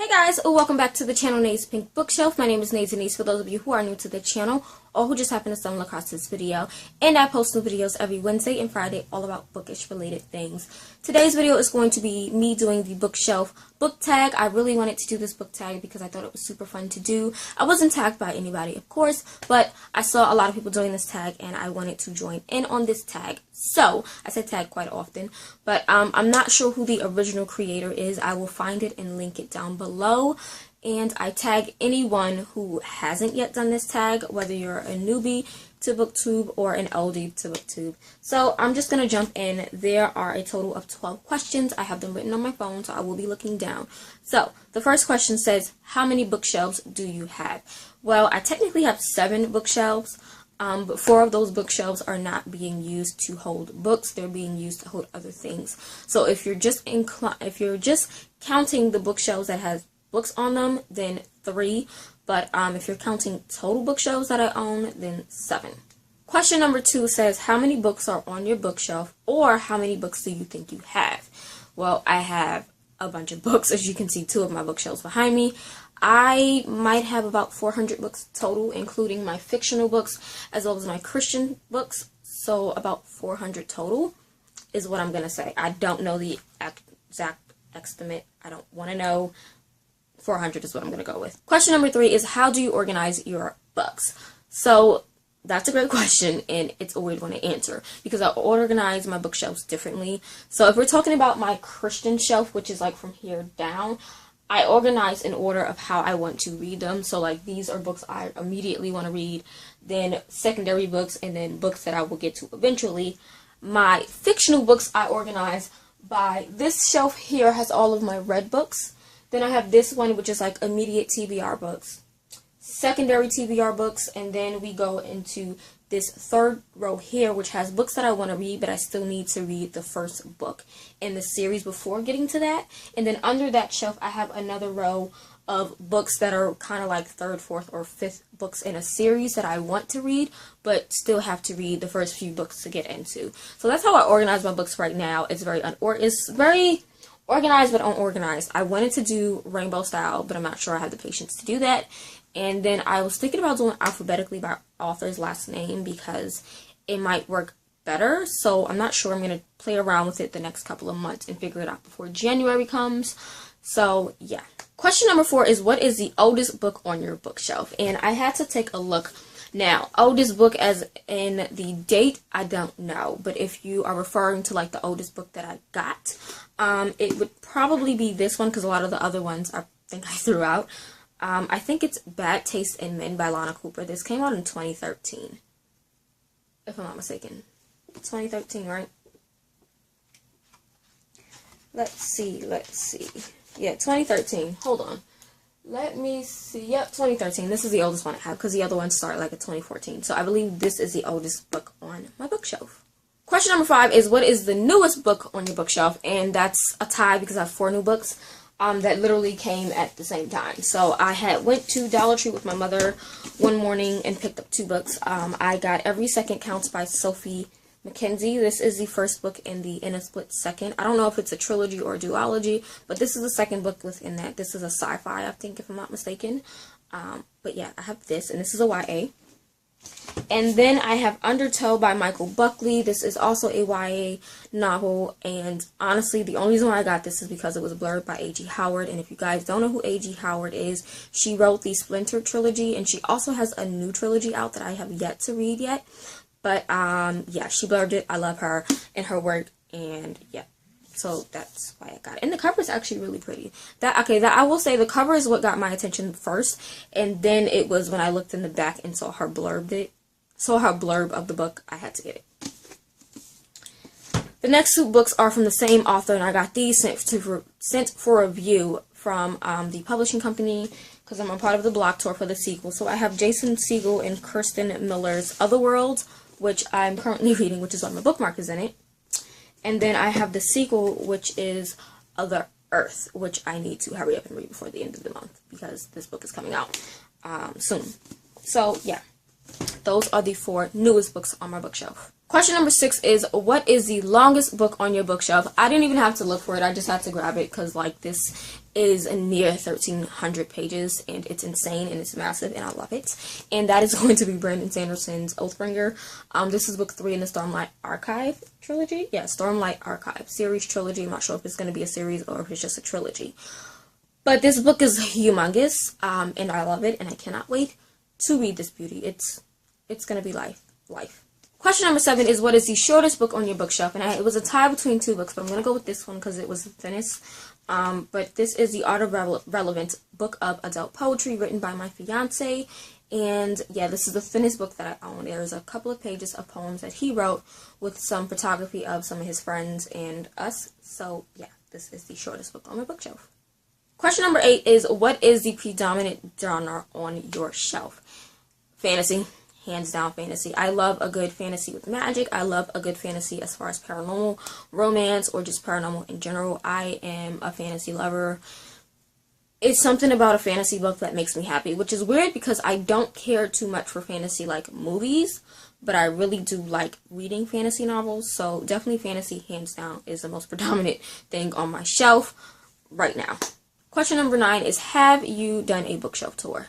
Hey guys, welcome back to the channel Nate's Pink Bookshelf. My name is Nate Denise for those of you who are new to the channel or who just happen to stumble across this video. And I post new videos every Wednesday and Friday all about bookish related things. Today's video is going to be me doing the bookshelf book tag. I really wanted to do this book tag because I thought it was super fun to do. I wasn't tagged by anybody, of course, but I saw a lot of people doing this tag and I wanted to join in on this tag. So, I said tag quite often, but I'm not sure who the original creator is. I will find it and link it down below. And I tag anyone who hasn't yet done this tag, whether you're a newbie to booktube or an oldie to booktube. So I'm just going to jump in. There are a total of 12 questions. I have them written on my phone, so I will be looking down. So the first question says, how many bookshelves do you have? Well, I technically have 7 bookshelves. But 4 of those bookshelves are not being used to hold books. They're being used to hold other things. So if you're just counting the bookshelves that has books on them, then 3. But if you're counting total bookshelves that I own, then 7. Question number 2 says, how many books are on your bookshelf, or how many books do you think you have? Well, I have a bunch of books. As you can see, 2 of my bookshelves behind me. I might have about 400 books total, including my fictional books as well as my Christian books. So about 400 total is what I'm going to say. I don't know the exact estimate. I don't want to know. 400 is what I'm going to go with. Question number 3 is, how do you organize your books? So that's a great question, and it's a weird one to answer because I organize my bookshelves differently. So if we're talking about my Christian shelf, which is like from here down, I organize in order of how I want to read them. So like these are books I immediately want to read, then secondary books, and then books that I will get to eventually. My fictional books I organize by this shelf here has all of my read books. Then I have this one, which is like immediate TBR books, secondary TBR books, and then we go into this third row here, which has books that I want to read, but I still need to read the first book in the series before getting to that. And then under that shelf, I have another row of books that are kind of like 3rd, 4th, or 5th books in a series that I want to read, but still have to read the first few books to get into. So that's how I organize my books right now. It's very organized but unorganized. I wanted to do rainbow style, but I'm not sure I have the patience to do that. And then I was thinking about doing alphabetically by author's last name because it might work better. So I'm not sure. I'm going to play around with it the next couple of months and figure it out before January comes. So yeah. Question number 4 is, what is the oldest book on your bookshelf? And I had to take a look. Now, oldest book as in the date, I don't know. But if you are referring to like the oldest book that I got, it would probably be this one because a lot of the other ones I think I threw out. I think it's Bad Taste in Men by Lana Cooper. This came out in 2013, if I'm not mistaken. 2013, right? Let's see. Yeah, 2013. Hold on. Let me see. Yep, 2013. This is the oldest one I have because the other ones start like in 2014. So I believe this is the oldest book on my bookshelf. Question number 5 is, what is the newest book on your bookshelf? And that's a tie because I have 4 new books that literally came at the same time. So I went to Dollar Tree with my mother one morning and picked up 2 books. I got Every Second Counts by Sophie Mackenzie. This is the first book in a split second. I don't know if it's a trilogy or a duology, but this is the second book within that. This is a sci-fi, I think, if I'm not mistaken. But yeah, I have this, and this is a YA. And then I have Undertow by Michael Buckley. This is also a YA novel, and honestly, the only reason why I got this is because it was blurred by A.G. Howard, and if you guys don't know who A.G. Howard is, she wrote the Splinter trilogy, and she also has a new trilogy out that I have yet to read yet. But, yeah, she blurred it. I love her and her work, and yeah. So that's why I got it. And the cover is actually really pretty. I will say the cover is what got my attention first, and then it was when I looked in the back and saw her blurb of the book, I had to get it. The next 2 books are from the same author, and I got these sent for review from the publishing company because I'm a part of the block tour for the sequel. So I have Jason Segel and Kirsten Miller's Otherworld, which I'm currently reading, which is why my bookmark is in it. And then I have the sequel, which is Other Earth, which I need to hurry up and read before the end of the month because this book is coming out soon. So, yeah. Those are the 4 newest books on my bookshelf. Question number 6 is, what is the longest book on your bookshelf? I didn't even have to look for it. I just had to grab it because, like, this is near 1,300 pages, and it's insane, and it's massive, and I love it. And that is going to be Brandon Sanderson's Oathbringer. This is book 3 in the Stormlight Archive trilogy. Yeah, Stormlight Archive series trilogy. I'm not sure if it's going to be a series or if it's just a trilogy. But this book is humongous, and I love it, and I cannot wait to read this beauty. It's going to be life. Question number 7 is, what is the shortest book on your bookshelf? And it was a tie between 2 books, but I'm going to go with this one because it was the thinnest. But this is The Art of Relevance, book of adult poetry written by my fiance. And yeah, this is the thinnest book that I own. There's a couple of pages of poems that he wrote with some photography of some of his friends and us. So yeah, this is the shortest book on my bookshelf. Question number 8 is, what is the predominant genre on your shelf? Fantasy. Hands down, fantasy. I love a good fantasy with magic. I love a good fantasy as far as paranormal, romance, or just paranormal in general. I am a fantasy lover. It's something about a fantasy book that makes me happy, which is weird because I don't care too much for fantasy like movies, but I really do like reading fantasy novels. So definitely fantasy, hands down, is the most predominant thing on my shelf right now. Question number 9 is, have you done a bookshelf tour?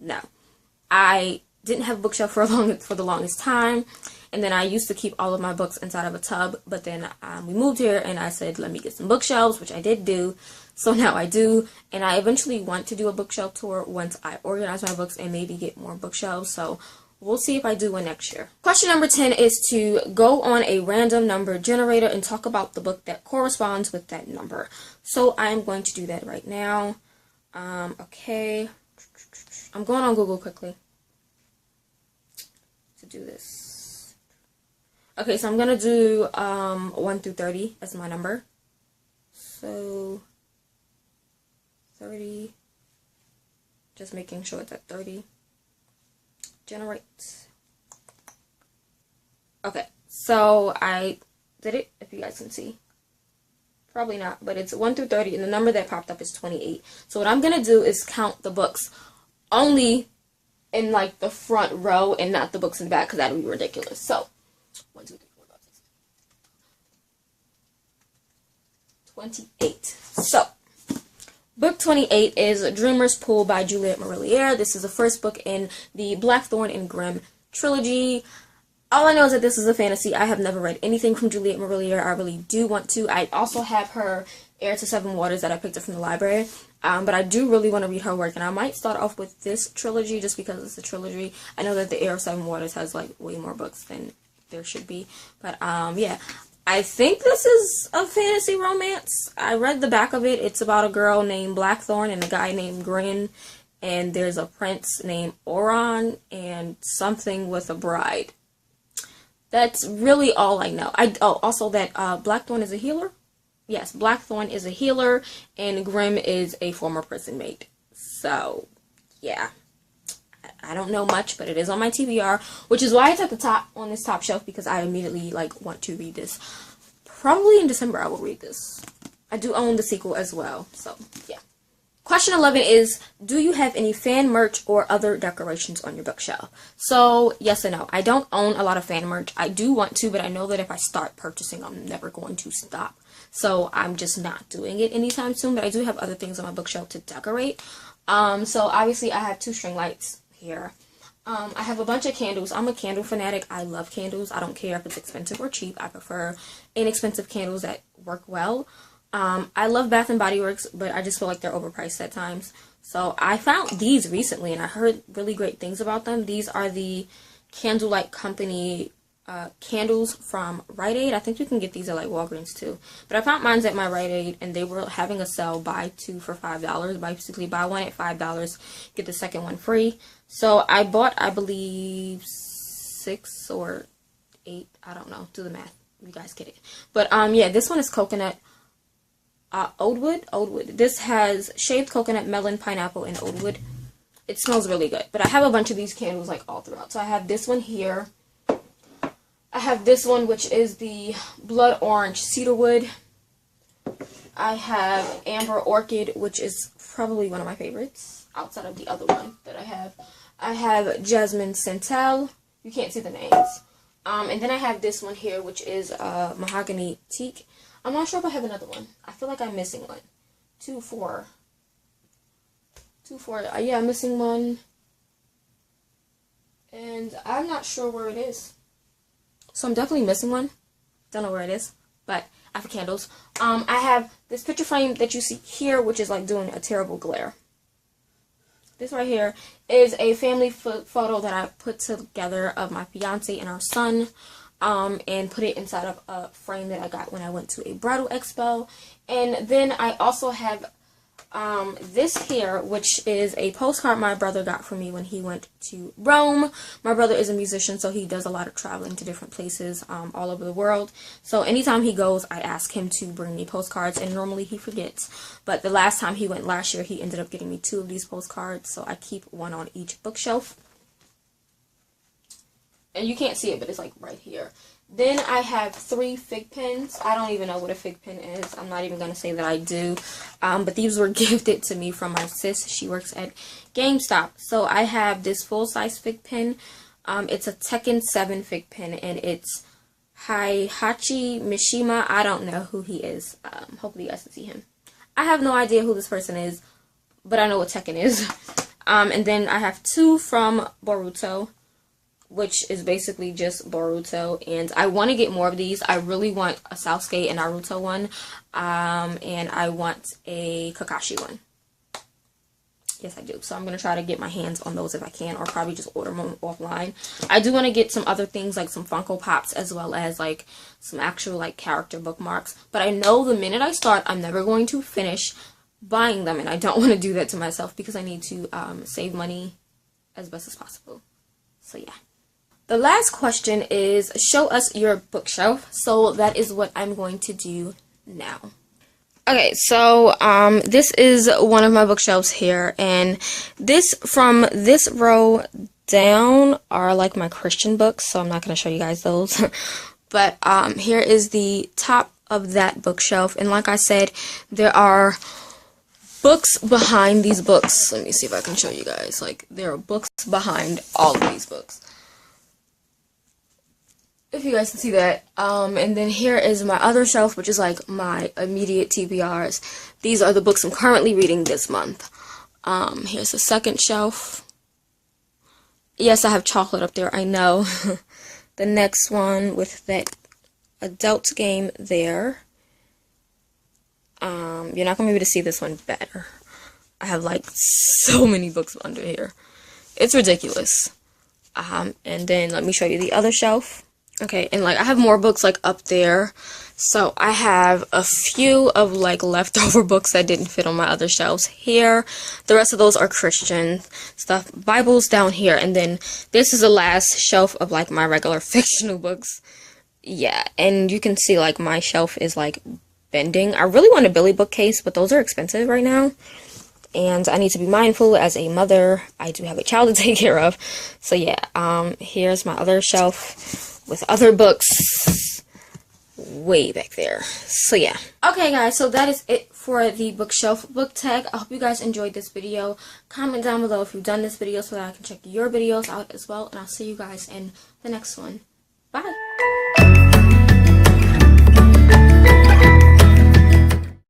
No. I didn't have a bookshelf for the longest time, and then I used to keep all of my books inside of a tub, but then we moved here and I said, let me get some bookshelves, which I did do. So now I do, and I eventually want to do a bookshelf tour once I organize my books and maybe get more bookshelves. So we'll see if I do one next year. Question number 10 is to go on a random number generator and talk about the book that corresponds with that number. So I'm going to do that right now. Okay, I'm going on Google quickly to do this. Okay, so I'm gonna do 1 through 30 as my number. So 30, just making sure it's at 30. Generate. Okay, so I did it, if you guys can see. Probably not, but it's 1 through 30, and the number that popped up is 28. So what I'm gonna do is count the books only in like the front row and not the books in the back, because that would be ridiculous. So 1, 2, 3, 4, 5, 6, 28. So book 28 is Dreamer's Pool by Juliette Marillier. This is the first book in the Blackthorn and Grimm trilogy. All I know is that this is a fantasy. I have never read anything from Juliette Marillier. I really do want to. I also have her Heir to Seven Waters that I picked up from the library. But I do really want to read her work, and I might start off with this trilogy just because it's a trilogy. I know that the Heir of Seven Waters has like way more books than there should be. But yeah, I think this is a fantasy romance. I read the back of it. It's about a girl named Blackthorn and a guy named Grin, and there's a prince named Oron and something with a bride. That's really all I know. Also that Blackthorn is a healer. Yes, Blackthorn is a healer, and Grimm is a former prison mate. So, yeah. I don't know much, but it is on my TBR, which is why it's at the top on this top shelf, because I immediately want to read this. Probably in December I will read this. I do own the sequel as well, so yeah. Question 11 is, do you have any fan merch or other decorations on your bookshelf? So, yes and no. I don't own a lot of fan merch. I do want to, but I know that if I start purchasing, I'm never going to stop. So, I'm just not doing it anytime soon, but I do have other things on my bookshelf to decorate. So, obviously, I have 2 string lights here. I have a bunch of candles. I'm a candle fanatic. I love candles. I don't care if it's expensive or cheap. I prefer inexpensive candles that work well. I love Bath & Body Works, but I just feel like they're overpriced at times. So I found these recently, and I heard really great things about them. These are the Candlelight Company candles from Rite Aid. I think you can get these at like Walgreens too. But I found mine at my Rite Aid, and they were having a sale, buy 2 for $5. Basically, buy one at $5, get the second one free. So I bought, I believe, 6 or 8. I don't know. Do the math. You guys get it. But yeah, this one is coconut. Oudwood. This has shaved coconut, melon, pineapple, and oudwood. It smells really good. But I have a bunch of these candles like all throughout. So I have this one here. I have this one, which is the blood orange cedarwood. I have amber orchid, which is probably one of my favorites outside of the other one that I have. I have jasmine centelle. You can't see the names. And then I have this one here, which is mahogany teak. I'm not sure if I have another one. I feel like I'm missing one. 2, 4. 2, 4. Yeah, I'm missing one. And I'm not sure where it is. So I'm definitely missing one. Don't know where it is. But I have candles. I have this picture frame that you see here, which is like doing a terrible glare. This right here is a family photo that I put together of my fiance and our son, and put it inside of a frame that I got when I went to a bridal expo. And then I also have this here, which is a postcard my brother got for me when he went to Rome. My brother is a musician, so he does a lot of traveling to different places all over the world. So anytime he goes, I ask him to bring me postcards, and normally he forgets. But the last time he went last year, he ended up getting me 2 of these postcards, so I keep one on each bookshelf. And you can't see it, but it's like right here. Then I have 3 fig pens. I don't even know what a fig pen is. I'm not even going to say that I do. But these were gifted to me from my sis. She works at GameStop. So I have this full-size fig pen. It's a Tekken 7 fig pen. And it's Heihachi Mishima. I don't know who he is. Hopefully you guys can see him. I have no idea who this person is. But I know what Tekken is. And then I have 2 from Boruto, which is basically just Boruto, and I want to get more of these. I really want a Sasuke and Naruto one, and I want a Kakashi one. Yes, I do. So I'm going to try to get my hands on those if I can, or probably just order them offline. I do want to get some other things, like some Funko Pops, as well as like some actual like character bookmarks, but I know the minute I start, I'm never going to finish buying them, and I don't want to do that to myself because I need to save money as best as possible. So yeah. The last question is, show us your bookshelf. So that is what I'm going to do now. Okay, so this is one of my bookshelves here, and this from this row down are like my Christian books, so I'm not going to show you guys those. But here is the top of that bookshelf, and like I said, there are books behind these books. Let me see if I can show you guys. Like, there are books behind all of these books, if you guys can see that. And then here is my other shelf, which is like my immediate TBRs. These are the books I'm currently reading this month. Here's the second shelf. Yes, I have chocolate up there, I know. The next one with that adult game there. You're not going to be able to see this one better. I have like so many books under here. It's ridiculous. And then let me show you the other shelf. Okay, and like I have more books like up there. So I have a few of like leftover books that didn't fit on my other shelves here. The rest of those are Christian stuff. Bibles down here, and then this is the last shelf of like my regular fictional books. Yeah, and you can see like my shelf is like bending. I really want a Billy bookcase, but those are expensive right now. And I need to be mindful as a mother. I do have a child to take care of. So yeah, here's my other shelf with other books way back there. So yeah. Okay guys, so that is it for the bookshelf book tag. I hope you guys enjoyed this video. Comment down below if you've done this video so that I can check your videos out as well. And I'll see you guys in the next one. Bye.